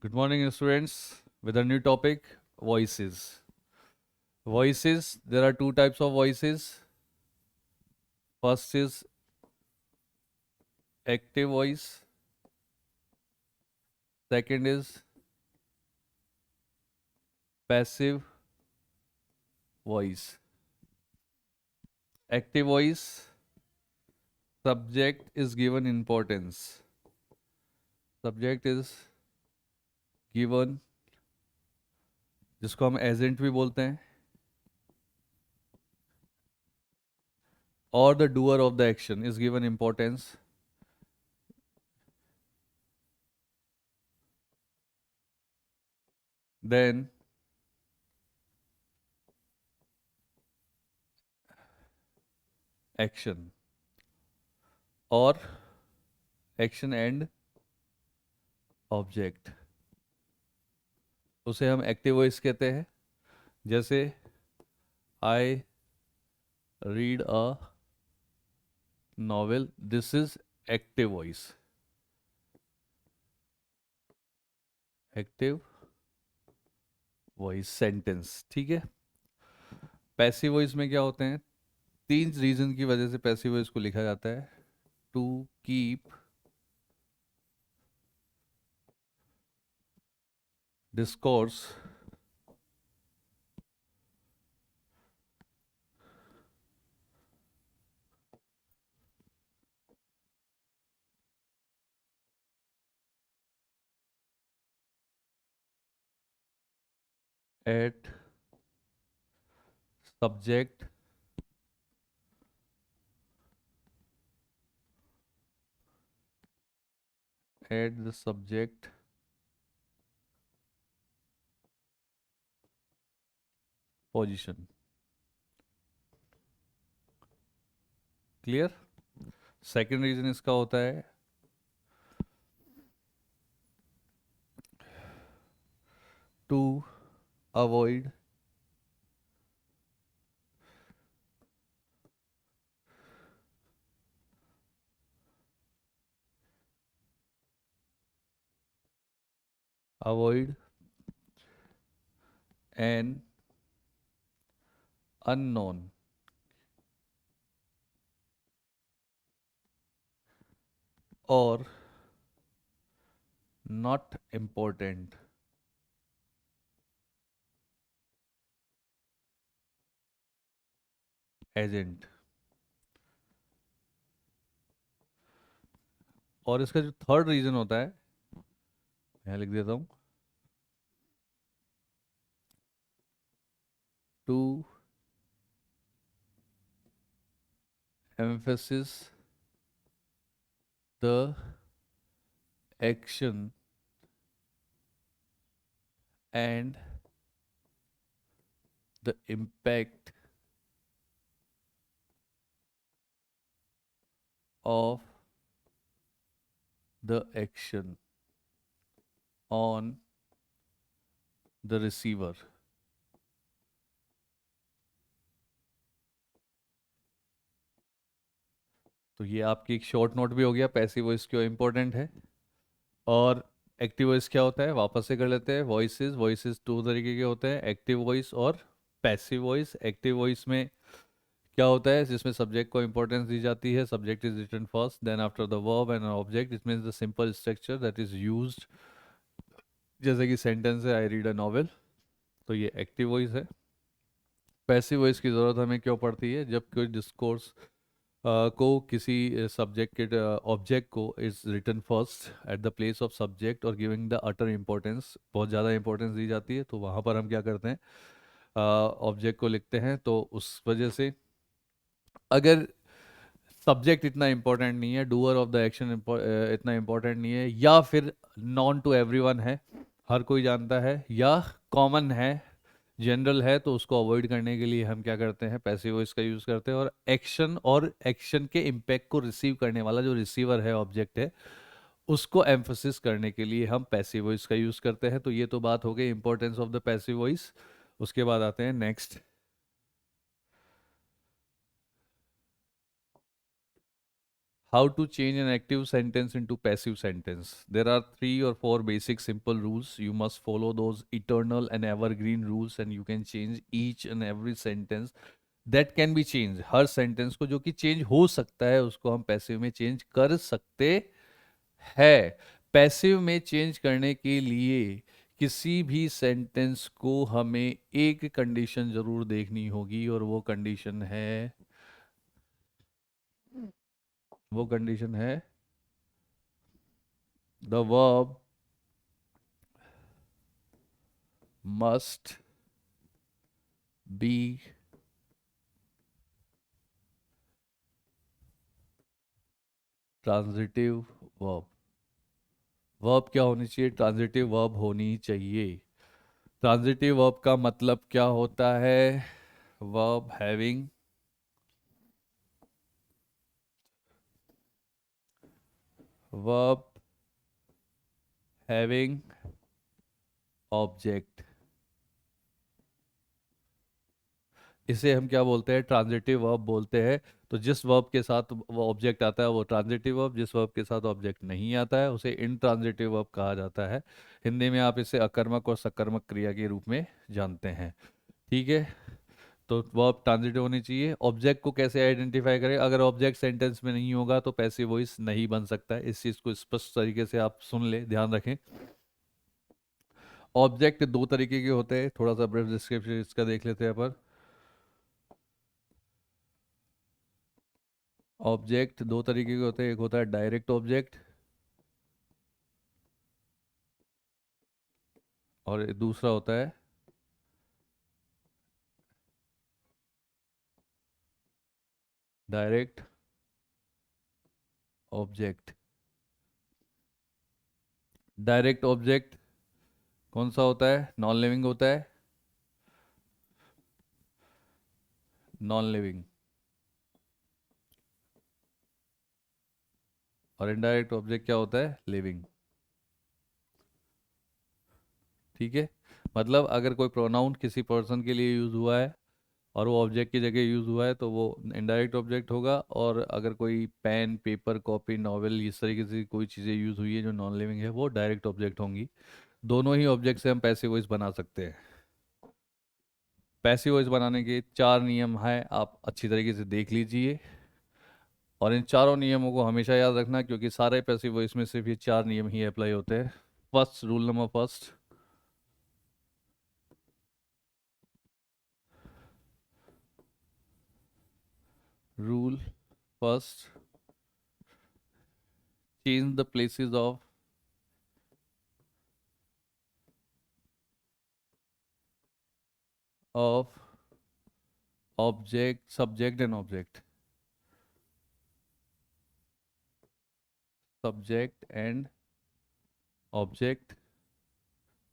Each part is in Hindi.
Good morning, students. With a new topic, voices. Voices, there are two types of voices. First is active voice, second is passive voice. Active voice, subject is given importance. Subject is given, जिसको हम एजेंट भी बोलते हैं, or the doer of the action is given importance. Then action or action and object, उसे हम एक्टिव वॉइस कहते हैं. जैसे I read a novel, this is active voice. Active voice sentence. ठीक है. पैसिव वॉइस में क्या होते हैं? तीन रीजन की वजह से पैसिव वॉइस को लिखा जाता है. To keep discourse at subject at the subject position. Clear. Second reason इसका होता है to avoid avoid an unknown or not important agent. और इसका जो थर्ड रीजन होता है, यहाँ लिख देता हूं, to emphasis the action and the impact of the action on the receiver. तो ये आपकी एक शॉर्ट नोट भी हो गया पैसिव वॉइस क्यों इंपॉर्टेंट है. और एक्टिव वॉइस क्या होता है, वापस से कर लेते हैं. वॉइसेस दो तरीके के होते हैं, एक्टिव वॉइस और पैसिव वॉइस. एक्टिव वॉइस में क्या होता है, जिसमें सब्जेक्ट को इंपॉर्टेंस दी जाती है. Subject is written first, then after the verb and object. It means the simple structure that is used, जैसे कि सेंटेंस है आई रीड अ नॉवेल. तो ये एक्टिव वॉइस है. पैसिव वॉइस की ज़रूरत हमें क्यों पड़ती है, जब कोई डिस्कोर्स को किसी सब्जेक्ट के ऑब्जेक्ट को is written first at the place of subject और गिविंग द अटर इंपॉर्टेंस, बहुत ज़्यादा इंपॉर्टेंस दी जाती है, तो वहाँ पर हम क्या करते हैं, ऑब्जेक्ट को लिखते हैं. तो उस वजह से अगर सब्जेक्ट इतना इंपॉर्टेंट नहीं है, डूअर ऑफ द एक्शन इतना इंपॉर्टेंट नहीं है, या फिर नॉन टू एवरीवन है, हर कोई जानता है, या कॉमन है, जनरल है, तो उसको अवॉइड करने के लिए हम क्या करते हैं, पैसिव वॉइस का यूज़ करते हैं. और एक्शन के इम्पैक्ट को रिसीव करने वाला जो रिसीवर है, ऑब्जेक्ट है, उसको एम्फोसिस करने के लिए हम पैसिव वॉइस का यूज़ करते हैं. तो ये तो बात हो गई importance of the passive voice. उसके बाद आते हैं next, How to change an active sentence into passive sentence? There are 3 or 4 basic simple rules. You must follow those eternal and evergreen rules, and you can change each and every sentence that can be changed. Her sentence को जो कि change हो सकता है उसको हम passive में change कर सकते हैं. Passive में change करने के लिए किसी भी sentence को हमें एक condition जरूर देखनी होगी, और वो condition है the verb must be transitive verb. Verb क्या होनी चाहिए? ट्रांजिटिव वर्ब होनी चाहिए. ट्रांजिटिव वर्ब का मतलब क्या होता है? Verb having object. इसे हम क्या बोलते हैं? ट्रांजिटिव वर्ब बोलते हैं. तो जिस वर्ब के साथ वो ऑब्जेक्ट आता है वो ट्रांजिटिव वर्ब, जिस वर्ब के साथ ऑब्जेक्ट नहीं आता है उसे इनट्रांजिटिव वर्ब कहा जाता है. हिंदी में आप इसे अकर्मक और सकर्मक क्रिया के रूप में जानते हैं. ठीक है. तो वर्ब ट्रांजिटिव होनी चाहिए. ऑब्जेक्ट को कैसे आइडेंटिफाई करें? अगर ऑब्जेक्ट सेंटेंस में नहीं होगा तो पैसिव वॉइस नहीं बन सकता है. इस चीज़ को स्पष्ट तरीके से आप सुन ले, ध्यान रखें. ऑब्जेक्ट 2 तरीके के होते हैं. थोड़ा सा ब्रीफ डिस्क्रिप्शन इसका देख लेते हैं अपन. ऑब्जेक्ट 2 तरीके के होते हैं. एक होता है डायरेक्ट ऑब्जेक्ट और दूसरा होता है डायरेक्ट ऑब्जेक्ट. डायरेक्ट ऑब्जेक्ट कौन सा होता है? नॉन लिविंग होता है. Non living. और इनडायरेक्ट ऑब्जेक्ट क्या होता है? लिविंग. ठीक है. मतलब अगर कोई प्रोनाउन किसी पर्सन के लिए यूज हुआ है और वो ऑब्जेक्ट की जगह यूज हुआ है तो वो इनडायरेक्ट ऑब्जेक्ट होगा. और अगर कोई पेन, पेपर, कॉपी, नॉवेल, इस तरीके से कोई चीज़ें यूज हुई है जो नॉन लिविंग है वो डायरेक्ट ऑब्जेक्ट होंगी. दोनों ही ऑब्जेक्ट से हम पैसिव वॉइस बना सकते हैं. पैसिव वॉइस बनाने के 4 नियम हैं, आप अच्छी तरीके से देख लीजिए. और इन चारों नियमों को हमेशा याद रखना क्योंकि सारे पैसिव वॉइस में सिर्फ ये 4 नियम ही अप्लाई होते हैं. First rule number first. Rule first. Change the places of object, subject and object. Subject and object.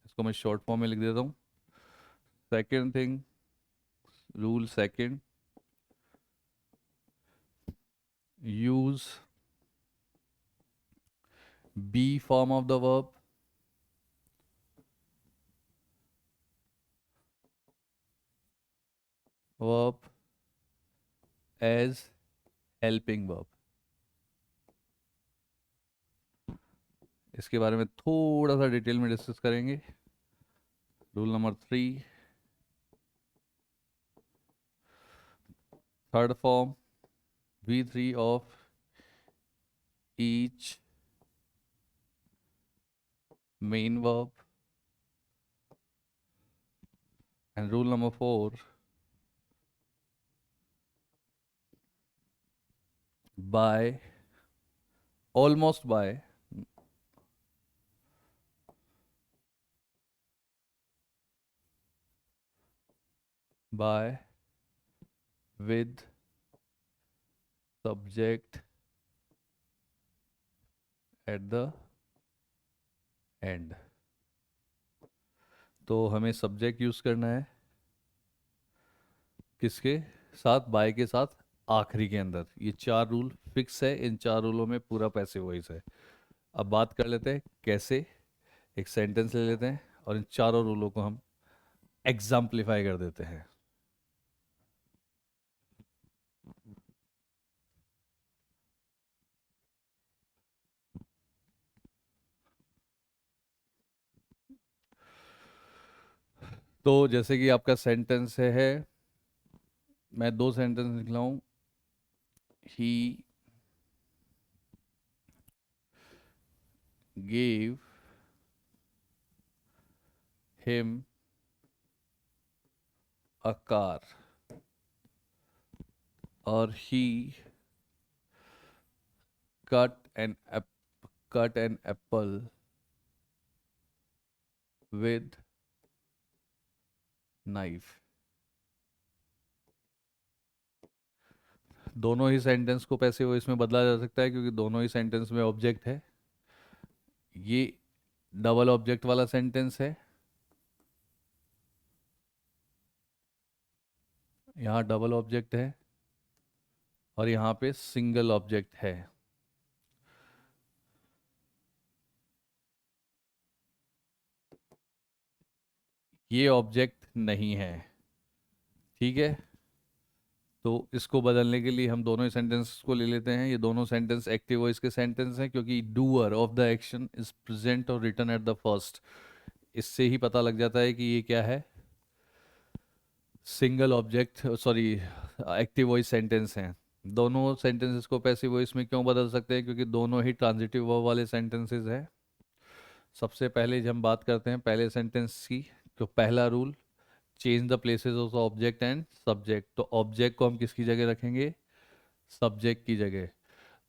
इसको मैं शॉर्ट फॉर्म में लिख देता हूँ. Second thing, rule second, use B form of the verb as helping verb. इसके बारे में थोड़ा सा डिटेल में डिस्कस करेंगे. Rule number 3, third form V3 of each main verb. And rule number 4, by, almost by, with subject at the end. तो हमें सब्जेक्ट यूज करना है किसके साथ? बाय के साथ आखिरी के अंदर. ये 4 रूल फिक्स है. इन 4 रूलों में पूरा पैसिव वॉइस है. अब बात कर लेते हैं कैसे. एक सेंटेंस ले लेते हैं और इन 4 रूलों को हम एग्जाम्पलीफाई कर देते हैं. तो जैसे कि आपका सेंटेंस है, मैं दो सेंटेंस लिख रहा हूँ। ही gave him a car, और he cut an cut an apple with knife। दोनों ही सेंटेंस को पैसिव वॉइस में बदला जा सकता है क्योंकि दोनों ही सेंटेंस में ऑब्जेक्ट है। ये डबल ऑब्जेक्ट वाला सेंटेंस है, यहाँ डबल ऑब्जेक्ट है, और यहाँ पे सिंगल ऑब्जेक्ट है। ये ऑब्जेक्ट नहीं है, ठीक है। तो इसको बदलने के लिए हम दोनों ही सेंटेंस को ले लेते हैं। ये दोनों सेंटेंस एक्टिव वॉइस के सेंटेंस हैं क्योंकि doer of the action is present और रिटन एट द फर्स्ट। इससे ही पता लग जाता है कि ये क्या है, single object, sorry, active voice sentence हैं। दोनों सेंटेंसेस को पैसिव वॉइस में क्यों बदल सकते हैं, क्योंकि दोनों ही ट्रांजिटिव वर्ब वाले सेंटेंसेस हैं। सबसे पहले जब हम बात करते हैं पहले सेंटेंस की, तो पहला rule, change the places of object and subject. तो ऑब्जेक्ट को हम किसकी जगह रखेंगे, सब्जेक्ट की जगह।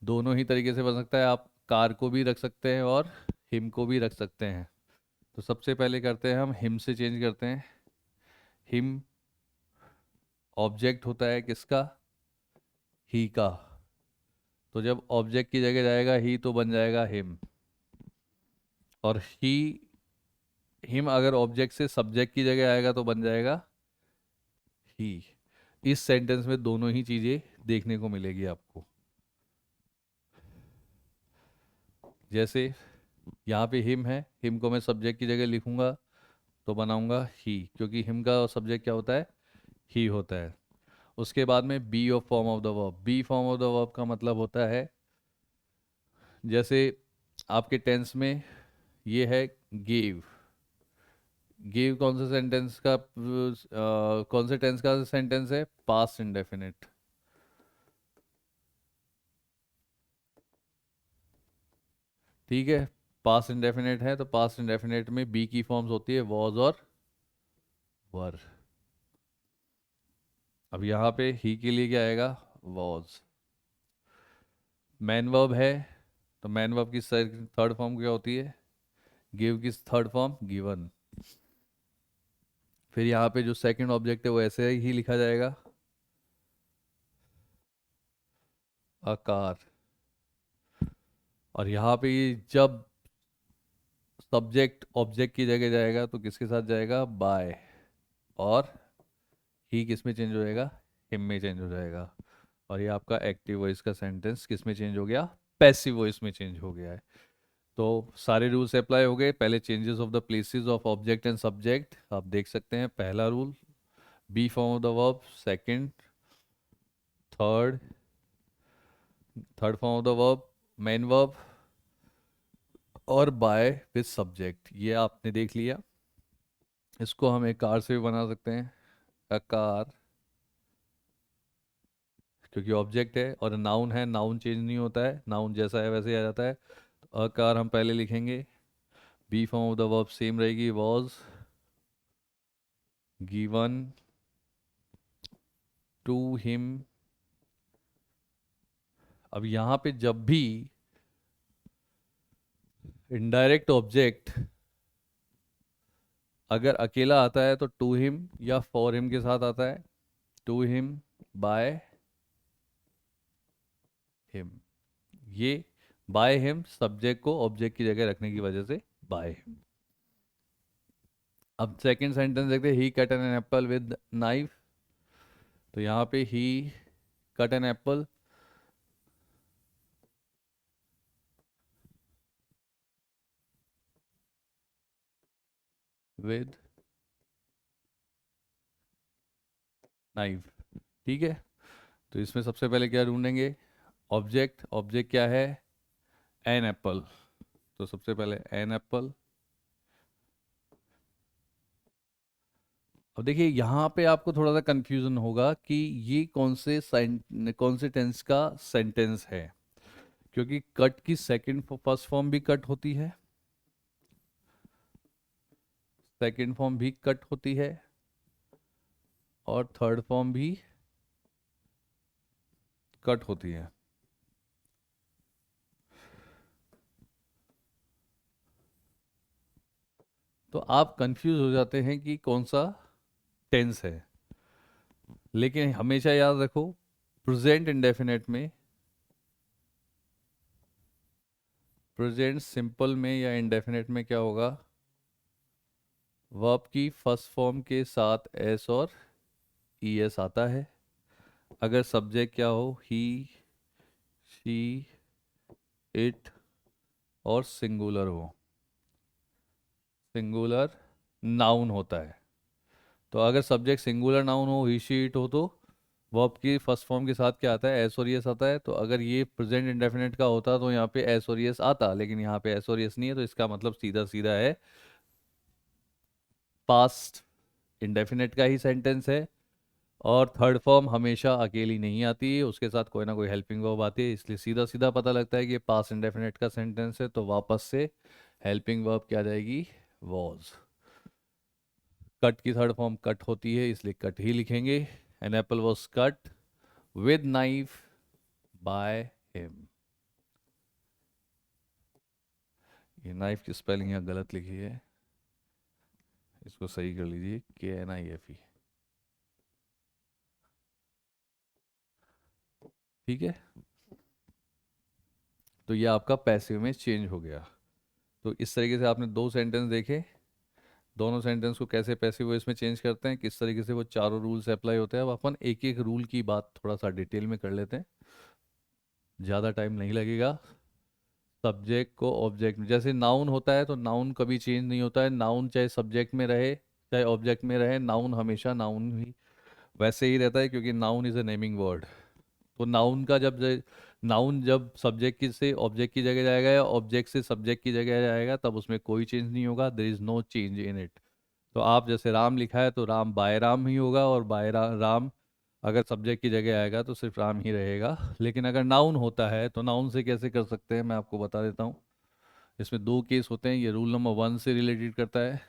दोनों ही तरीके से बन सकता है, आप कार को भी रख सकते हैं और हिम को भी रख सकते हैं। तो सबसे पहले करते हैं हम हिम से चेंज करते हैं। हिम ऑब्जेक्ट होता है किसका, ही का। तो जब ऑब्जेक्ट की जगह जाएगा ही तो बन जाएगा हिम, और ही, हिम अगर ऑब्जेक्ट से सब्जेक्ट की जगह आएगा तो बन जाएगा ही। इस सेंटेंस में दोनों ही चीजें देखने को मिलेगी आपको। जैसे यहाँ पे हिम है, हिम को मैं सब्जेक्ट की जगह लिखूंगा तो बनाऊंगा ही, क्योंकि हिम का सब्जेक्ट क्या होता है, ही होता है। उसके बाद में B of form of the verb. B form of the verb का मतलब होता है, जैसे आपके टेंस में ये है गिव। गिव कौन सा सेंटेंस का कौन से टेंस का सेंटेंस है, पास्ट इंडेफिनिट। ठीक है, पास्ट इंडेफिनिट है, तो पास्ट इंडेफिनिट में बी की फॉर्म्स होती है वॉज और वर। अब यहाँ पे ही के लिए क्या आएगा, वॉज। मैन वर्ब है, तो मैन वर्ब की थर्ड फॉर्म क्या होती है, गिव की थर्ड फॉर्म गिवन। फिर यहाँ पे जो सेकंड ऑब्जेक्ट है वो ऐसे ही लिखा जाएगा, आकार। और यहाँ पे ये जब सब्जेक्ट ऑब्जेक्ट की जगह जाएगा तो किसके साथ जाएगा, बाय। और ही किस में चेंज हो जाएगा, हिम में चेंज हो जाएगा। और ये आपका एक्टिव वॉइस का सेंटेंस किस में चेंज हो गया, पैसिव वॉइस में चेंज हो गया है। तो सारे रूल्स अप्लाई हो गए। पहले changes of the places of object and subject आप देख सकते हैं। पहला rule, B form of the verb. Second, third, third form of the verb main verb, और बाय विद सब्जेक्ट। ये आपने देख लिया। इसको हम एक कार से भी बना सकते हैं, अ कार, क्योंकि ऑब्जेक्ट है और नाउन है, नाउन चेंज नहीं होता है, नाउन जैसा है वैसे ही आ जाता है। तो अ कार हम पहले लिखेंगे, B form of the verb same रहेगी, वॉज गिवन टू हिम। अब यहाँ पे जब भी इनडायरेक्ट ऑब्जेक्ट अगर अकेला आता है तो टू हिम या फॉर हिम के साथ आता है। To him, by him. ये बाय हिम सब्जेक्ट को ऑब्जेक्ट की जगह रखने की वजह से बाय हिम। अब सेकंड सेंटेंस देखते हैं, he cut an apple with knife. तो यहाँ पे he cut an apple, with knife. ठीक है, तो इसमें सबसे पहले क्या ढूंढेंगे, ऑब्जेक्ट। ऑब्जेक्ट क्या है, एन एप्पल। तो सबसे पहले एन एप्पल, अब देखिए यहाँ पे आपको थोड़ा सा कंफ्यूजन होगा कि ये कौन से टेंस का सेंटेंस है, क्योंकि कट की सेकंड फर्स्ट फॉर्म भी कट होती है, सेकंड फॉर्म भी कट होती है, और थर्ड फॉर्म भी कट होती है। तो आप कंफ्यूज हो जाते हैं कि कौन सा टेंस है। लेकिन हमेशा याद रखो, प्रेजेंट इंडेफिनेट में, प्रेजेंट सिंपल में या इंडेफिनेट में क्या होगा, वर्ब की फर्स्ट फॉर्म के साथ एस और ई एस आता है। अगर सब्जेक्ट क्या हो, ही, शी, इट, और सिंगुलर हो, सिंगुलर नाउन होता है। तो अगर सब्जेक्ट सिंगुलर नाउन हो, ही, शी, इट हो, तो वर्ब की फर्स्ट फॉर्म के साथ क्या आता है, एस और यस आता है। तो अगर ये प्रेजेंट इंडेफिनेट का होता तो यहाँ पे एस और यस आता, लेकिन यहाँ पे एस और यस नहीं है, तो इसका मतलब सीधा सीधा है पास्ट इंडेफिनेट का ही सेंटेंस है। और थर्ड फॉर्म हमेशा अकेली नहीं आती है, उसके साथ कोई ना कोई हेल्पिंग वर्ब आती है, इसलिए सीधा सीधा पता लगता है कि ये पास्ट इंडेफिनेट का सेंटेंस है। तो वापस से हेल्पिंग वर्ब क्या आ जाएगी, वॉज। कट की थर्ड फॉर्म कट होती है, इसलिए कट ही लिखेंगे। An apple was cut with knife by him. ये नाइफ की स्पेलिंग यहाँ गलत लिखी है, इसको सही कर लीजिए, KNIFE। ठीक है, तो ये आपका पैसिव में चेंज हो गया। तो इस तरीके से आपने दो सेंटेंस देखे, दोनों सेंटेंस को कैसे पैसिव वॉइस में चेंज करते हैं, किस तरीके से वो चारों रूल्स अप्लाई होते हैं। अब अपन एक एक रूल की बात थोड़ा सा डिटेल में कर लेते हैं, ज़्यादा टाइम नहीं लगेगा। सब्जेक्ट को ऑब्जेक्ट में, जैसे नाउन होता है तो नाउन कभी चेंज नहीं होता है, नाउन चाहे सब्जेक्ट में रहे चाहे ऑब्जेक्ट में रहे, नाउन हमेशा नाउन ही वैसे ही रहता है, क्योंकि noun is a naming word. तो नाउन का नाउन जब सब्जेक्ट की से ऑब्जेक्ट की जगह जाएगा या ऑब्जेक्ट से सब्जेक्ट की जगह जाएगा, तब उसमें कोई चेंज नहीं होगा, there is no change in it. तो आप जैसे राम लिखा है तो राम बाय राम ही होगा, और राम अगर सब्जेक्ट की जगह आएगा तो सिर्फ राम ही रहेगा। लेकिन अगर नाउन होता है तो नाउन से कैसे कर सकते हैं, मैं आपको बता देता हूँ। इसमें दो केस होते हैं, ये रूल नंबर 1 से रिलेटेड करता है।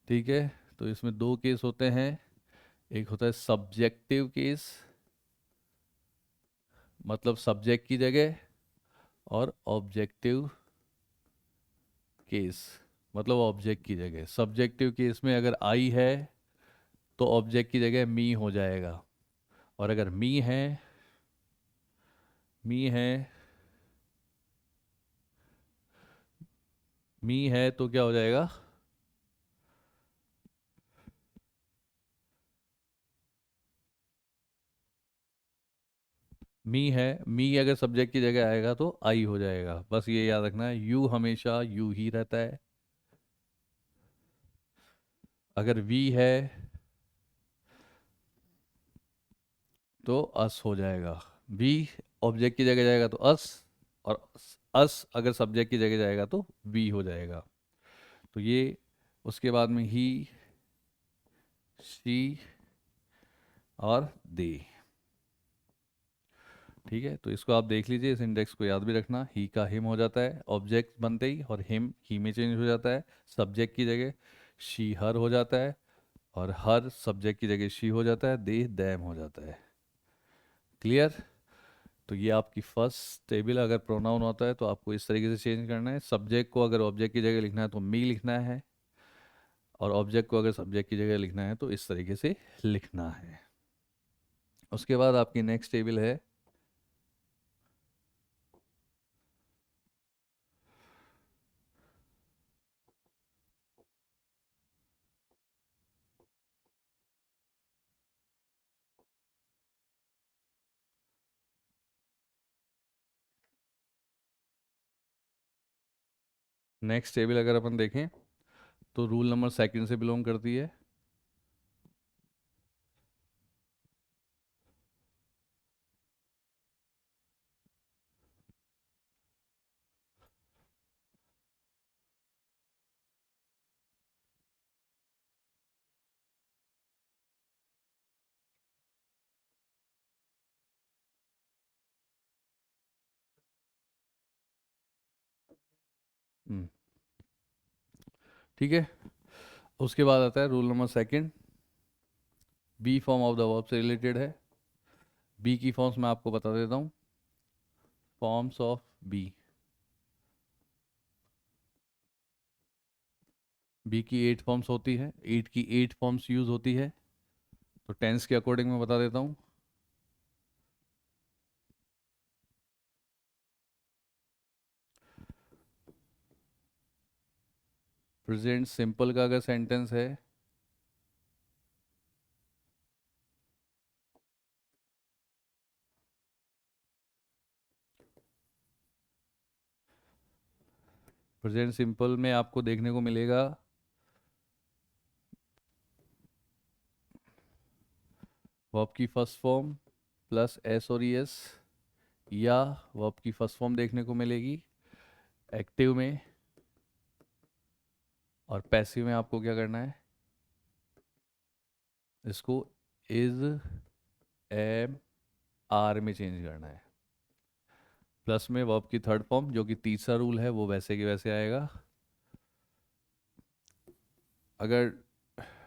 ठीक है, तो इसमें दो केस होते हैं, एक होता है सब्जेक्टिव केस, मतलब सब्जेक्ट की जगह, और ऑब्जेक्टिव केस मतलब ऑब्जेक्ट की जगह। सब्जेक्टिव केस में अगर आई है तो ऑब्जेक्ट की जगह मी हो जाएगा, और अगर मी है मी है तो क्या हो जाएगा, मी है, मी अगर सब्जेक्ट की जगह आएगा तो आई हो जाएगा। बस ये याद रखना है, यू हमेशा यू ही रहता है। अगर वी है तो अस हो जाएगा, वी ऑब्जेक्ट की जगह जाएगा तो अस, और अस अगर सब्जेक्ट की जगह जाएगा तो वी हो जाएगा। तो ये, उसके बाद में ही, शी, और दे। ठीक है, तो इसको आप देख लीजिए, इस इंडेक्स को याद भी रखना। ही का हिम हो जाता है ऑब्जेक्ट बनते ही, और हिम ही में चेंज हो जाता है सब्जेक्ट की जगह। शी हर हो जाता है, और हर सब्जेक्ट की जगह शी हो जाता है। दे दैम हो जाता है। क्लियर? तो ये आपकी फर्स्ट टेबल। अगर प्रोनाउन होता है तो आपको इस तरीके से चेंज करना है, सब्जेक्ट को अगर ऑब्जेक्ट की जगह लिखना है तो मी लिखना है, और ऑब्जेक्ट को अगर सब्जेक्ट की जगह लिखना है तो इस तरीके से लिखना है। उसके बाद आपकी नेक्स्ट टेबल है, नेक्स्ट टेबल अगर अपन देखें तो रूल नंबर सेकंड से बिलोंग करती है। हम्म, ठीक है। उसके बाद आता है rule number second, B form of the verb से रिलेटेड है। बी की फॉर्म्स मैं आपको बता देता हूँ। फॉर्म्स ऑफ बी, बी की 8 फॉर्म्स होती है, 8 की 8 फॉर्म्स यूज होती है। तो टेंस के अकॉर्डिंग मैं बता देता हूँ। प्रेजेंट सिंपल का अगर सेंटेंस है, प्रेजेंट सिंपल में आपको देखने को मिलेगा वर्ब की फर्स्ट फॉर्म प्लस एस और ई एस, या वर्ब की फर्स्ट फॉर्म देखने को मिलेगी एक्टिव में, और पैसिव में आपको क्या करना है, इसको इज एम आर में चेंज करना है। प्लस में वर्ब की थर्ड फॉर्म, जो कि तीसरा रूल है, वो वैसे के वैसे आएगा। अगर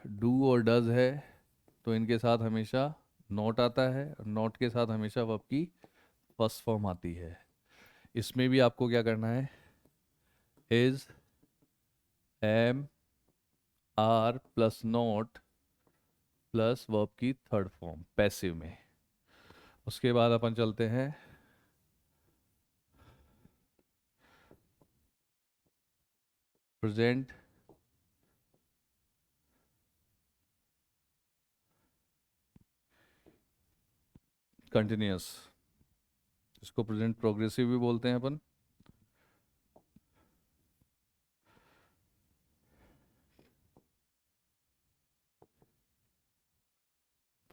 डू और डज है तो इनके साथ हमेशा नॉट आता है, और नॉट के साथ हमेशा वर्ब की फर्स्ट फॉर्म आती है। इसमें भी आपको क्या करना है, is am are plus not plus verb की थर्ड फॉर्म पैसिव में। उसके बाद अपन चलते हैं प्रेजेंट कंटिन्यूअस, इसको प्रेजेंट प्रोग्रेसिव भी बोलते हैं अपन।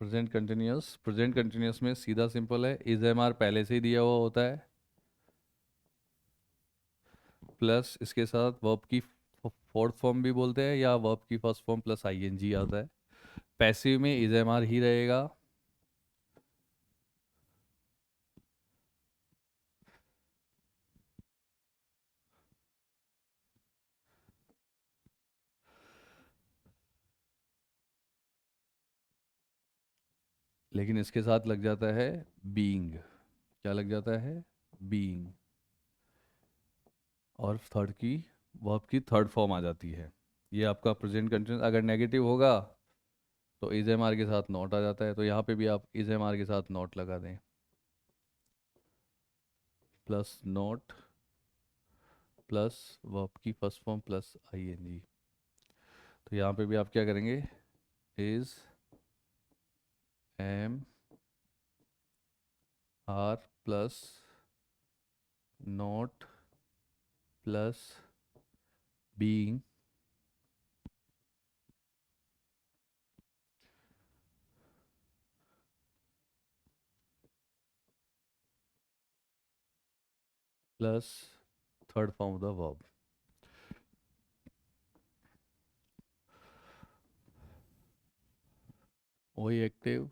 प्रेजेंट कंटिन्यूअस में सीधा सिंपल है, इज एम आर पहले से ही दिया हुआ होता है, प्लस इसके साथ वर्ब की फोर्थ फॉर्म भी बोलते हैं, या वर्ब की फर्स्ट फॉर्म प्लस आईएनजी आता है। पैसिव में इज एम आर ही रहेगा, लेकिन इसके साथ लग जाता है बीइंग। क्या लग जाता है, बीइंग, और थर्ड की वर्ब की थर्ड फॉर्म आ जाती है। ये आपका प्रेजेंट कंटिन्यूअस अगर नेगेटिव होगा तो इज एम आर के साथ नॉट आ जाता है, तो यहाँ पे भी आप इज एम आर के साथ नॉट लगा दें, प्लस नॉट प्लस वर्ब की फर्स्ट फॉर्म प्लस आईएनजी। तो यहाँ पे भी आप क्या करेंगे, is am are plus not plus being plus third form of the verb. वही एक्टिव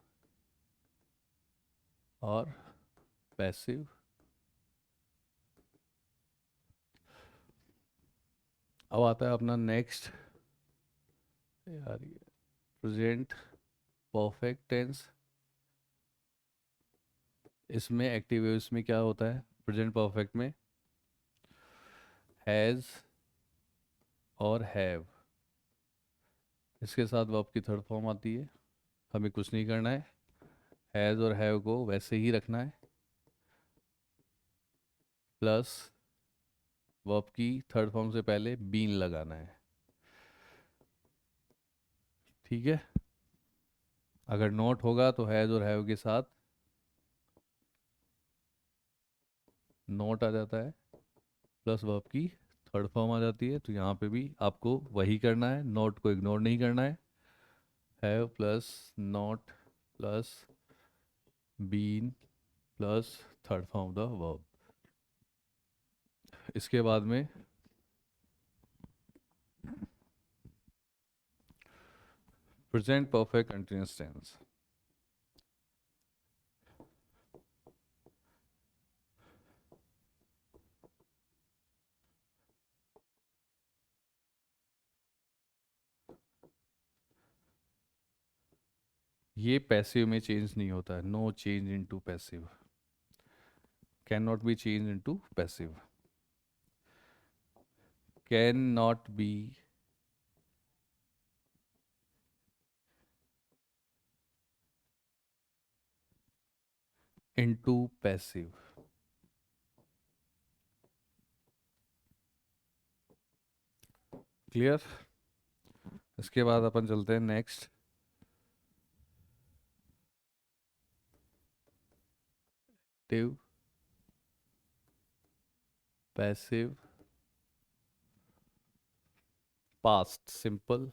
और पैसिव। अब आता है अपना नेक्स्ट, यार प्रेजेंट परफेक्ट टेंस। इसमें एक्टिव है, इसमें क्या होता है प्रेजेंट परफेक्ट में, हैज़ और हैव, इसके साथ वर्ब की थर्ड फॉर्म आती है। हमें कुछ नहीं करना है, हैज़ और हैव को वैसे ही रखना है, प्लस वर्ब की थर्ड फॉर्म से पहले बीन लगाना है। ठीक है। अगर नोट होगा तो हैज़ और हैव के साथ नोट आ जाता है, प्लस वर्ब की थर्ड फॉर्म आ जाती है। तो यहाँ पे भी आपको वही करना है, नोट को इग्नोर नहीं करना है, have plus not plus been plus third form of the verb. इसके बाद में प्रेजेंट परफेक्ट कंटिन्यूअस टेंस। ये पैसिव में चेंज नहीं होता है, no change into passive, can not be change into passive, can not be into passive. Clear? इसके बाद अपन चलते हैं next. Active, passive, past simple.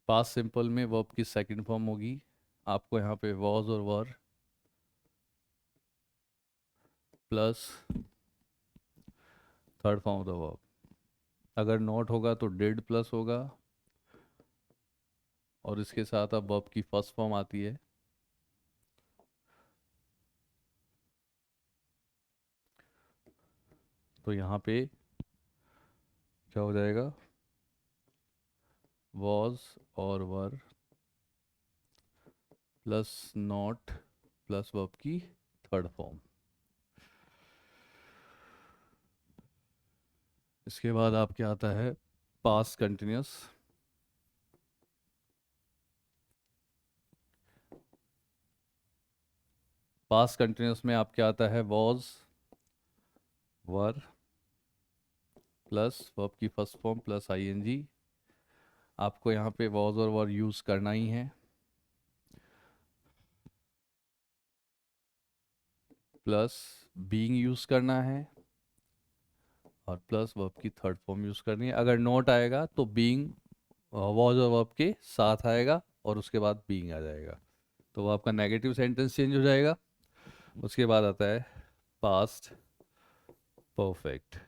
Past simple में वर्ब की सेकंड फॉर्म होगी, आपको यहाँ पे वॉज और were plus third form of the verb. अगर नॉट होगा तो डिड प्लस होगा, और इसके साथ अब वर्ब की फर्स्ट फॉर्म आती है, तो यहाँ पे क्या हो जाएगा, वॉज और were plus not plus verb की थर्ड फॉर्म। इसके बाद आपके आता है पास्ट कंटिन्यूस। पास्ट कंटिन्यूस में आपके आता है वॉज वर प्लस वर्ब की फर्स्ट फॉर्म प्लस आईएनजी। आपको यहाँ पे वॉज और वर यूज़ करना ही है, प्लस बीइंग यूज़ करना है, और प्लस वर्ब की थर्ड फॉर्म यूज़ करनी है। अगर नॉट आएगा तो बीइंग वॉज और वर्ब के साथ आएगा और उसके बाद बीइंग आ जाएगा, तो वो आपका नेगेटिव सेंटेंस चेंज हो जाएगा। उसके बाद आता है पास्ट परफेक्ट।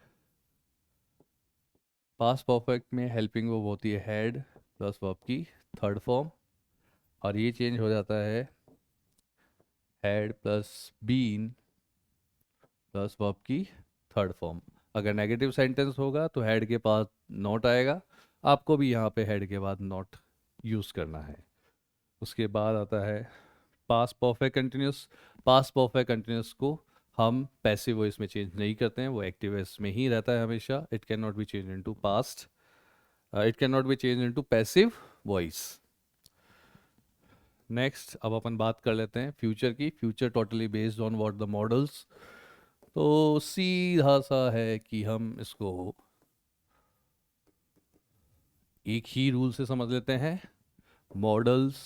पास्ट परफेक्ट में हेल्पिंग वर्ब होती है हैड प्लस वर्ब की थर्ड फॉर्म, और ये चेंज हो जाता है had plus been plus verb की थर्ड फॉर्म। अगर नेगेटिव सेंटेंस होगा तो हेड के पास नॉट आएगा, आपको भी यहाँ पे हेड के बाद नॉट यूज़ करना है। उसके बाद आता है past perfect continuous. Past perfect continuous को हम पैसिव वॉइस में चेंज नहीं करते हैं, वो एक्टिव वॉइस में ही रहता है हमेशा। It can not be change into past, it can not be change into passive voice. Next अब अपन बात कर लेते हैं फ्यूचर की। Future totally based on what the models. तो सीधा सा है कि हम इसको एक ही रूल से समझ लेते हैं। मॉडल्स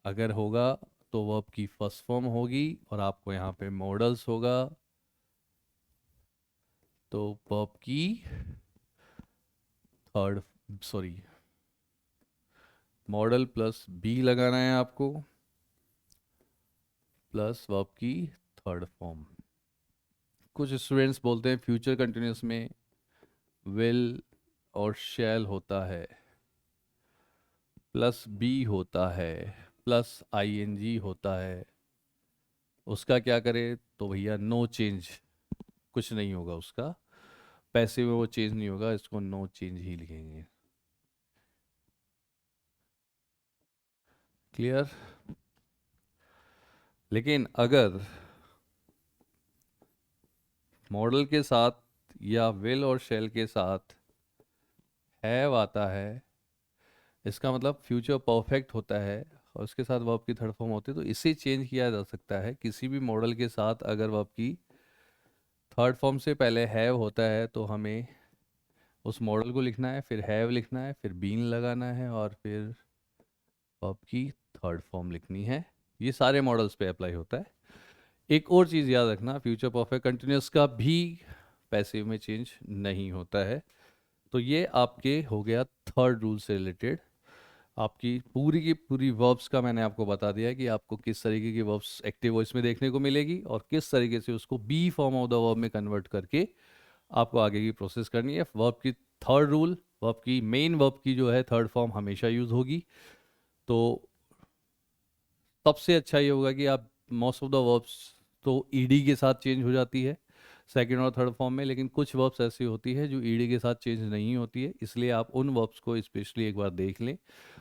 अगर होगा तो वर्ब की फर्स्ट फॉर्म होगी, और आपको यहाँ पे मॉडल्स होगा तो वर्ब की third, sorry, modal plus B लगाना है आपको प्लस वर्ब की थर्ड फॉर्म। कुछ स्टूडेंट्स बोलते हैं फ्यूचर कंटिन्यूस में विल और शैल होता है प्लस बी होता है प्लस आईएनजी होता है, उसका क्या करें? तो भैया नो चेंज, कुछ नहीं होगा उसका, पैसे में वो चेंज नहीं होगा, इसको नो चेंज ही लिखेंगे। क्लियर? लेकिन अगर मॉडल के साथ या विल और शेल के साथ हैव आता है, इसका मतलब फ्यूचर परफेक्ट होता है और उसके साथ वर्ब की थर्ड फॉर्म होती है, तो इसे चेंज किया जा सकता है। किसी भी मॉडल के साथ अगर वर्ब की थर्ड फॉर्म से पहले हैव होता है तो हमें उस मॉडल को लिखना है, फिर हैव लिखना है, फिर बीन लगाना है, और फिर वर्ब की थर्ड फॉर्म लिखनी है। ये सारे मॉडल्स पे अप्लाई होता है। एक और चीज़ याद रखना, फ्यूचर परफेक्ट कंटिन्यूस का भी पैसिव में चेंज नहीं होता है। तो ये आपके हो गया थर्ड रूल से रिलेटेड। आपकी पूरी की पूरी वर्ब्स का मैंने आपको बता दिया है कि आपको किस तरीके की वर्ब्स एक्टिव वॉइस में देखने को मिलेगी और किस तरीके से उसको B form of the verb में कन्वर्ट करके आपको आगे की प्रोसेस करनी है। वर्ब की थर्ड रूल, वर्ब की मेन वर्ब की जो है थर्ड फॉर्म हमेशा यूज होगी। तो सबसे अच्छा ये होगा कि आप मोस्ट ऑफ द वर्ब्स तो ईडी के साथ चेंज हो जाती है, सेकंड और थर्ड फॉर्म में, लेकिन कुछ वर्ब्स ऐसी होती है जो ईडी के साथ चेंज नहीं होती है, इसलिए आप उन वर्ब्स को स्पेशली एक बार देख लें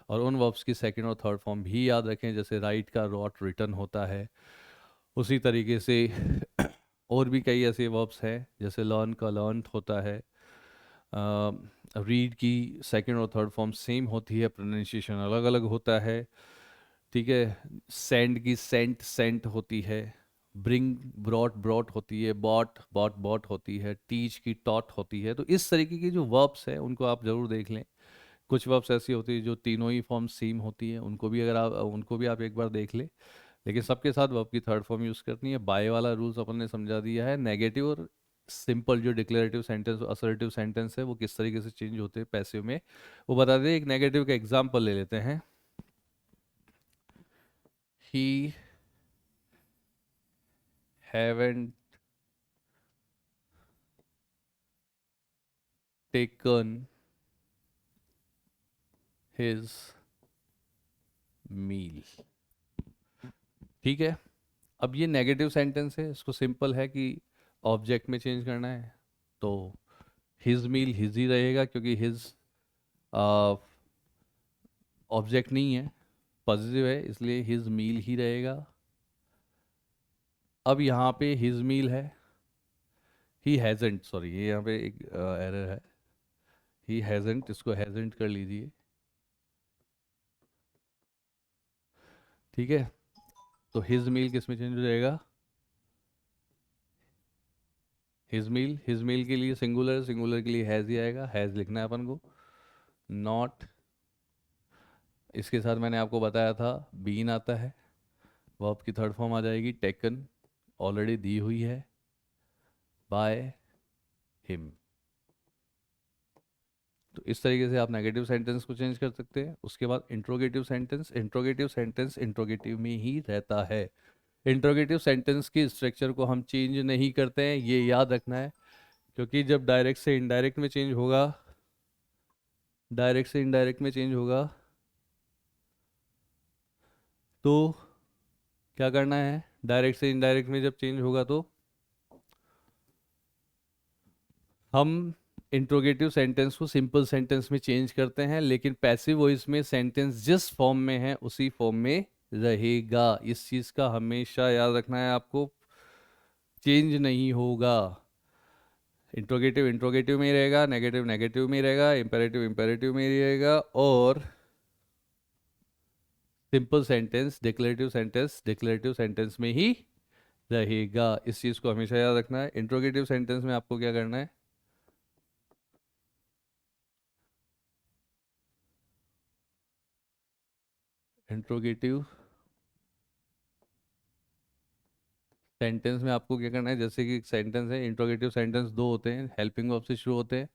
और उन वर्ब्स की सेकंड और थर्ड फॉर्म भी याद रखें। जैसे राइट का रॉट रिटर्न होता है, उसी तरीके से और भी कई ऐसे वर्ब्स हैं, जैसे लर्न का लर्न होता है। रीड की सेकंड और थर्ड फॉर्म सेम होती है, प्रोनाउंसिएशन अलग अलग होता है। ठीक है, सेंड की सेंट सेंट होती है, ब्रिंग ब्रॉट ब्रॉट होती है, बॉट बॉट बॉट होती है, टीच की टॉट होती है। तो इस तरीके की जो वर्ब्स हैं उनको आप ज़रूर देख लें। कुछ वर्ब्स ऐसी होती है जो तीनों ही फॉर्म सेम होती है, उनको भी आप एक बार देख लें। लेकिन सबके साथ वर्ब की थर्ड फॉर्म यूज़ करनी है। बाय वाला रूल्स अपन ने समझा दिया है। नेगेटिव और सिंपल जो डिक्लेरेटिव सेंटेंस असर्टिव सेंटेंस है वो किस तरीके से चेंज होते हैं पैसिव में, वो बता दें। एक नेगेटिव का एग्जाम्पल ले लेते हैं। ही haven't taken his meal। ठीक है, अब ये नेगेटिव सेंटेंस है, इसको सिंपल है कि ऑब्जेक्ट में चेंज करना है, तो हिज मील हिज ही रहेगा, क्योंकि हिज ऑब्जेक्ट नहीं है, पॉजिटिव है, इसलिए हिज मील ही रहेगा। अब यहाँ पे हिज मील है, ही हैजेंट, सॉरी ये यहाँ पे एक एरर है, ही हैजेंट, इसको हैजेंट कर लीजिए। ठीक है, तो हिज मील किस में चेंज हो जाएगा? हिज मील के लिए सिंगुलर, सिंगुलर के लिए हैज़ ही आएगा, हैज़ लिखना है अपन को। नॉट, इसके साथ मैंने आपको बताया था बीन आता है, वर्ब की थर्ड फॉर्म आ जाएगी टेकन, ऑलरेडी दी हुई है, बाय हिम। तो इस तरीके से आप नेगेटिव सेंटेंस को चेंज कर सकते हैं। उसके बाद interrogative sentence, interrogative sentence interrogative में ही रहता है। इंट्रोगेटिव सेंटेंस की स्ट्रक्चर को हम चेंज नहीं करते हैं, ये याद रखना है, क्योंकि जब डायरेक्ट से इनडायरेक्ट में चेंज होगा, डायरेक्ट से इनडायरेक्ट में चेंज होगा, तो क्या करना है? डायरेक्ट से इनडायरेक्ट में जब चेंज होगा तो हम इंट्रोगेटिव सेंटेंस को सिंपल सेंटेंस में चेंज करते हैं, लेकिन पैसिव वॉइस में सेंटेंस जिस फॉर्म में है उसी फॉर्म में रहेगा। इस चीज़ का हमेशा याद रखना है आपको, चेंज नहीं होगा। इंट्रोगेटिव इंट्रोगेटिव में ही रहेगा, नेगेटिव नेगेटिव में ही रहेगा, इंपेरेटिव इंपेरेटिव में ही रहेगा, और सिंपल सेंटेंस डिक्लेरेटिव सेंटेंस में ही रहेगा। इस चीज़ को हमेशा याद रखना है। इंट्रोगेटिव सेंटेंस में आपको क्या करना है? इंट्रोगेटिव सेंटेंस में आपको क्या करना है, जैसे कि एक सेंटेंस है, इंट्रोगेटिव सेंटेंस दो होते हैं, हेल्पिंग वर्ब से शुरू होते हैं,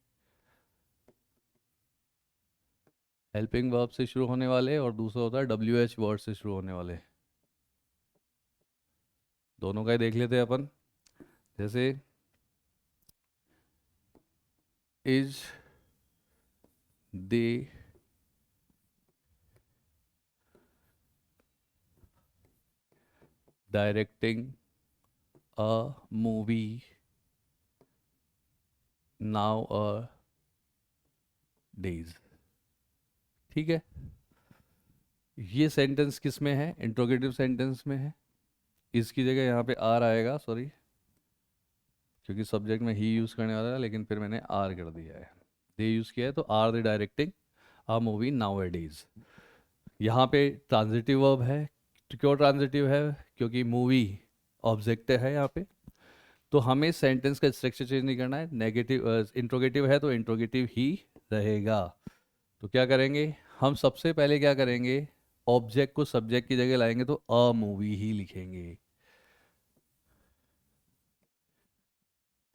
हेल्पिंग वर्ब से शुरू होने वाले, और दूसरा होता है WH वर्ड से शुरू होने वाले। दोनों का ही देख लेते हैं अपन। जैसे is they directing a movie now a days. ठीक है, ये सेंटेंस किस में है? इंट्रोगेटिव सेंटेंस में है। इसकी जगह यहाँ पे आर आएगा, सॉरी, क्योंकि सब्जेक्ट में ही यूज़ करने वाला है, लेकिन फिर मैंने आर कर दिया है, दे यूज़ किया है, तो are they directing a movie nowadays. यहाँ पे ट्रांजिटिव वर्ब है। तो क्यों ट्रांजिटिव है? क्योंकि मूवी ऑब्जेक्ट है यहाँ पे, तो हमें सेंटेंस का स्ट्रक्चर चेंज नहीं करना है। नेगेटिव इंट्रोगेटिव है तो इंट्रोगेटिव ही रहेगा। तो क्या करेंगे हम? सबसे पहले क्या करेंगे? ऑब्जेक्ट को सब्जेक्ट की जगह लाएंगे, तो अ मूवी ही लिखेंगे।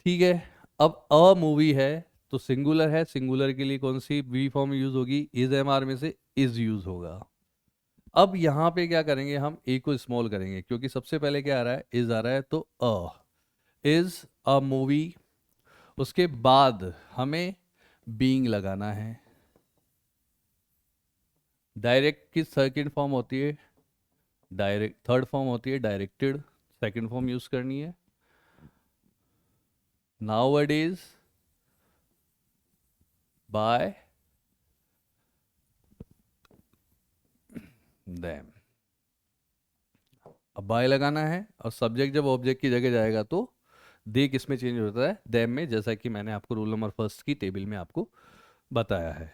ठीक है, अब अ मूवी है तो सिंगुलर है, सिंगुलर के लिए कौन सी वी फॉर्म यूज होगी? इज एम आर में से इज यूज होगा। अब यहाँ पे क्या करेंगे हम? ए को स्मॉल करेंगे, क्योंकि सबसे पहले क्या आ रहा है? इज आ रहा है, तो इज अ मूवी। उसके बाद हमें बीइंग लगाना है। डायरेक्ट की सेकंड फॉर्म होती है डायरेक्ट, थर्ड फॉर्म होती है डायरेक्टेड, सेकंड फॉर्म यूज करनी है। nowadays by them। अब बाय लगाना है और सब्जेक्ट जब ऑब्जेक्ट की जगह जाएगा तो दे किस में चेंज होता है, देम में, जैसा कि मैंने आपको रूल नंबर फर्स्ट की टेबल में आपको बताया है।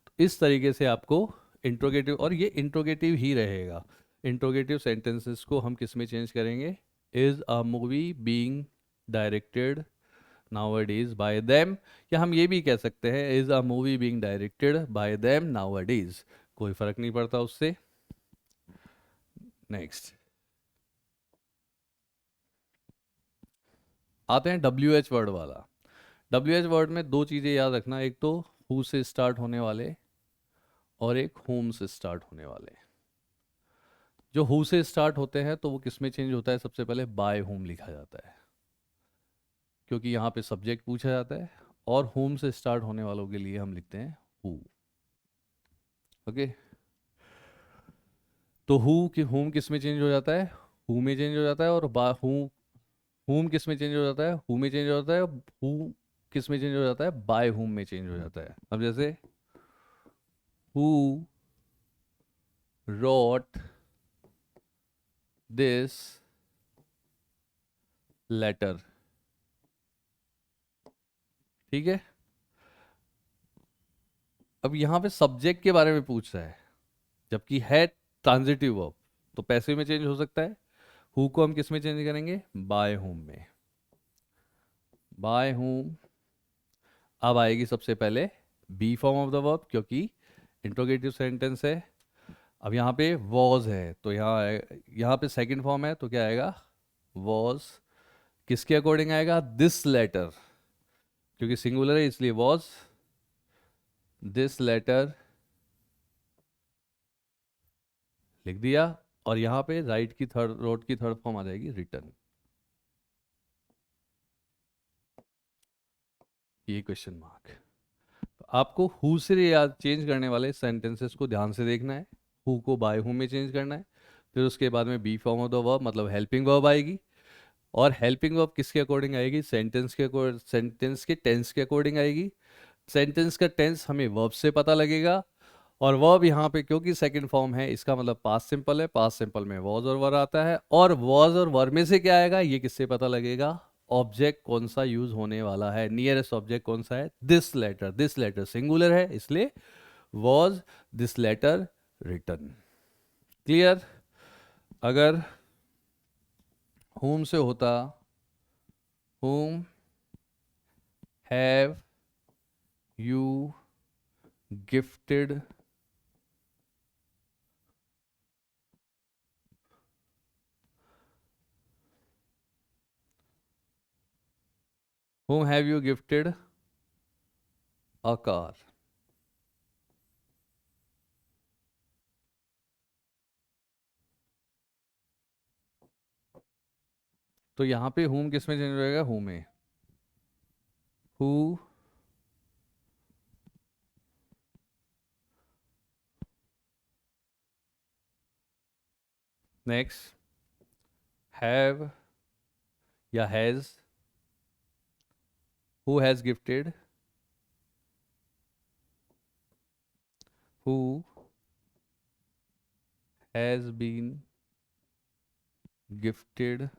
तो इस तरीके से आपको इंट्रोगेटिव, और ये इंट्रोगेटिव ही रहेगा। इंट्रोगेटिव सेंटेंसेस को हम किस में चेंज करेंगे, is a movie being directed nowadays by them, या हम ये भी कह सकते हैं is a movie being directed by them nowadays, कोई फर्क नहीं पड़ता उससे। नेक्स्ट आते हैं WH वर्ड वाला। WH वर्ड में दो चीज़ें याद रखना, एक तो हु से स्टार्ट होने वाले और एक होम से स्टार्ट होने वाले। जो हु से स्टार्ट होते हैं तो वो किस में चेंज होता है, सबसे पहले बाय होम लिखा जाता है, क्योंकि यहाँ पे सब्जेक्ट पूछा जाता है। और होम से स्टार्ट होने वालों के लिए हम लिखते हैं हु। ओके, तो हु कि होम किस में चेंज हो जाता है, हु में चेंज हो जाता है। और बा हु, होम किस में चेंज हो जाता है, हु में चेंज हो जाता है। हु किस में चेंज हो जाता है, बाय होम में चेंज हो जाता है। अब जैसे हु wrote this letter, ठीक है। अब यहाँ पे सब्जेक्ट के बारे में पूछ रहा है, जबकि है ट्रांजिटिव वर्ब, तो पैसिव में चेंज हो सकता है। हु को हम किस में चेंज करेंगे, बाय होम में। बाय होम अब आएगी सबसे पहले B form of the verb, क्योंकि इंट्रोगेटिव सेंटेंस है। अब यहाँ पे वॉज है तो यहाँ पे सेकंड फॉर्म है, तो क्या आएगा, वॉज। किसके अकॉर्डिंग आएगा, दिस लेटर, क्योंकि सिंगुलर है इसलिए वॉज दिस लेटर लिख दिया। और यहाँ पे राइट की थर्ड, रोट की थर्ड फॉर्म आ जाएगी रिटर्न। ये क्वेश्चन मार्क। तो आपको हु से याद चेंज करने वाले सेंटेंसेस को ध्यान से देखना है। हु को बाय हु में चेंज करना है, फिर उसके बाद में B form of the verb मतलब हेल्पिंग वर्ब आएगी। और हेल्पिंग वर्ब किसके अकॉर्डिंग आएगी, सेंटेंस के टेंस के अकॉर्डिंग आएगी। सेंटेंस का टेंस हमें वर्ब से पता लगेगा। और वर्ब यहाँ पे क्योंकि सेकंड फॉर्म है, इसका मतलब पास्ट सिंपल है, पास्ट सिंपल में वॉज और वर आता है। और वॉज और वर में से क्या आएगा, ये किससे पता लगेगा, ऑब्जेक्ट कौन सा यूज होने वाला है, नियरेस्ट ऑब्जेक्ट कौन सा है, this letter. This letter singular है इसलिए was this letter written. Clear. अगर होम से होता whom have you gifted whom have you gifted a car। तो यहां पे whom किस में चेंज हो जाएगा, who में। who next have या has, who has gifted, who has been gifted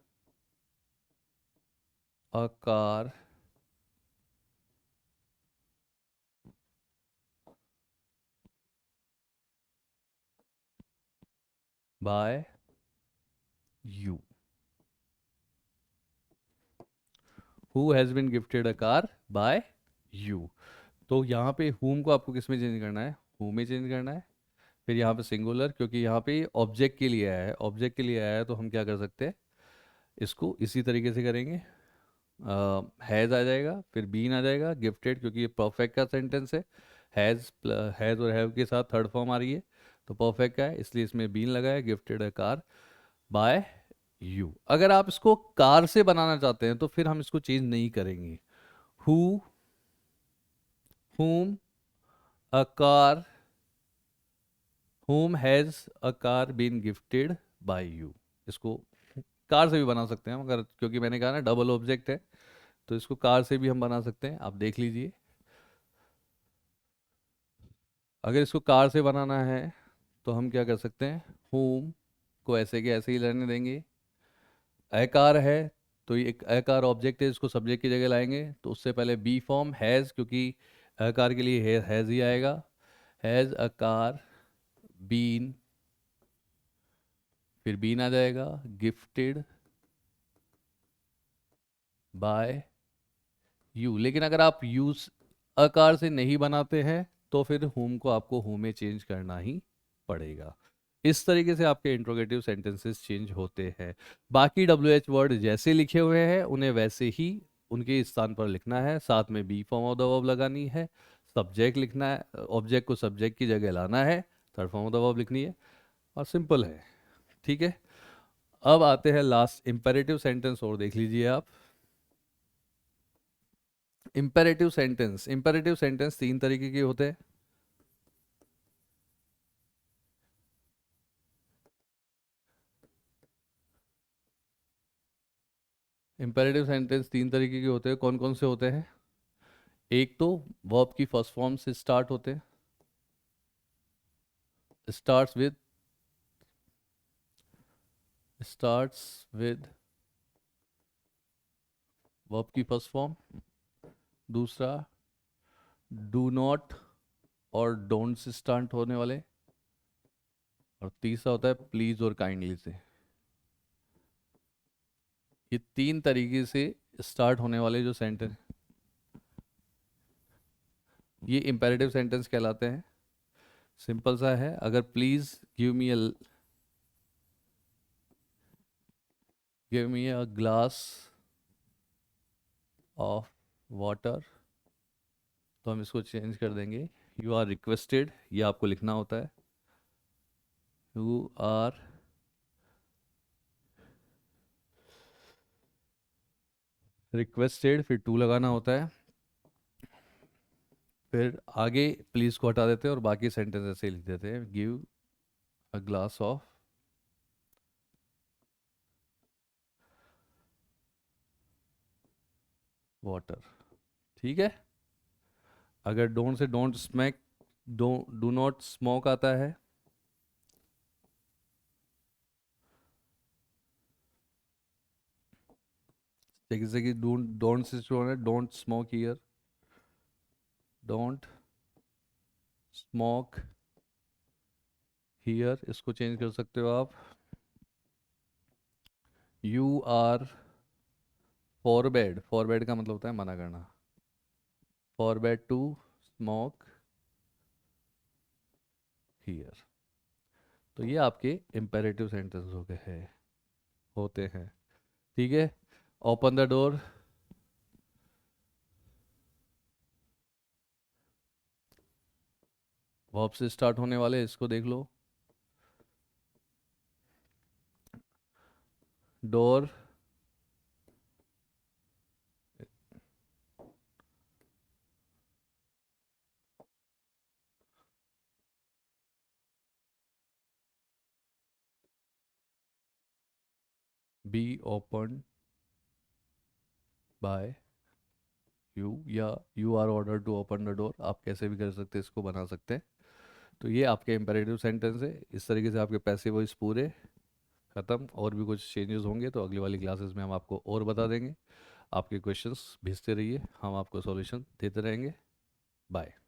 a car by you। who has been gifted a car by you। तो यहाँ पे whom को आपको किस में चेंज करना है, who में चेंज करना है। फिर यहाँ पे सिंगुलर, क्योंकि यहाँ पे ऑब्जेक्ट के लिए आया है, ऑब्जेक्ट के लिए आया है तो हम क्या कर सकते हैं, इसको इसी तरीके से करेंगे। हैज़ आ जाएगा, फिर बीन आ जाएगा, गिफ्टेड क्योंकि ये परफेक्ट का सेंटेंस है। हैज़ और हैव के साथ थर्ड फॉर्म आ रही है तो परफेक्ट का है, इसलिए इसमें बीन लगा है। गिफ्टेड है कार बाय यू। अगर आप इसको कार से बनाना चाहते हैं तो फिर हम इसको चेंज नहीं करेंगे। Who whom a car whom has a car been gifted by you। इसको कार से भी बना सकते हैं मगर क्योंकि मैंने कहा ना डबल ऑब्जेक्ट है तो इसको कार से भी हम बना सकते हैं, आप देख लीजिए। अगर इसको कार से बनाना है तो हम क्या कर सकते हैं, whom को ऐसे के ऐसे ही रहने देंगे। अकार है तो ये एक अकार ऑब्जेक्ट है, इसको सब्जेक्ट की जगह लाएंगे, तो उससे पहले बी फॉर्म हैज़, क्योंकि अकार के लिए हैज़ ही आएगा। हैज़ अ कार बीन, फिर बीन आ जाएगा, गिफ्टेड बाय यू। लेकिन अगर आप यूज अकार से नहीं बनाते हैं तो फिर हुम को आपको हुम में चेंज करना ही पड़ेगा। इस तरीके से आपके इंट्रोगेटिव सेंटेंसेस चेंज होते हैं। बाकी डब्ल्यू एच वर्ड जैसे लिखे हुए हैं उन्हें वैसे ही उनके स्थान पर लिखना है, साथ में B form of the verb लगानी है, सब्जेक्ट लिखना है, ऑब्जेक्ट को सब्जेक्ट की जगह लाना है, third form of the verb लिखनी है, और सिंपल है। ठीक है, अब आते हैं लास्ट इंपेरेटिव सेंटेंस, और देख लीजिए आप। इंपेरेटिव सेंटेंस तीन तरीके के होते हैं। इंपेरेटिव सेंटेंस तीन तरीके के होते हैं, कौन कौन से होते हैं? एक तो वर्ब की फर्स्ट फॉर्म से स्टार्ट होते हैं, स्टार्ट्स विद वर्ब की फर्स्ट फॉर्म। दूसरा डू नॉट और डोंट से स्टार्ट होने वाले। और तीसरा होता है प्लीज और काइंडली से। ये तीन तरीके से स्टार्ट होने वाले जो सेंटेंस, ये इंपेरेटिव सेंटेंस कहलाते हैं। सिंपल सा है, अगर please give me a glass of water, तो हम इसको चेंज कर देंगे, यू आर रिक्वेस्टेड, ये आपको लिखना होता है, यू आर रिक्वेस्टेड, फिर टू लगाना होता है, फिर आगे प्लीज को हटा देते हैं और बाकी सेंटेंस ऐसे ही लिख देते हैं, give a glass of water. ठीक है। अगर don't say don't smack, do not smoke आता है, जैसे कि डोंट डोंट से जो है don't smoke here, don't smoke here, इसको चेंज कर सकते हो आप, यू आर फॉरबेड, फॉरबेड का मतलब होता है मना करना, फॉरबेड टू स्मोक हियर। तो ये आपके इंपेरेटिव सेंटेंस हो गए हैं, होते हैं। ठीक है, ओपन द डोर, वर्ब से स्टार्ट होने वाले, इसको देख लो, door, be open by you, या you are order to open the door, आप कैसे भी कर सकते हैं, इसको बना सकते हैं। तो ये आपके इंपेरेटिव सेंटेंस है। इस तरीके से आपके पैसिव वॉइस पूरे ख़त्म। और भी कुछ चेंजेस होंगे तो अगली वाली क्लासेस में हम आपको और बता देंगे। आपके क्वेश्चंस भेजते रहिए, हम आपको सॉल्यूशन देते रहेंगे। बाय।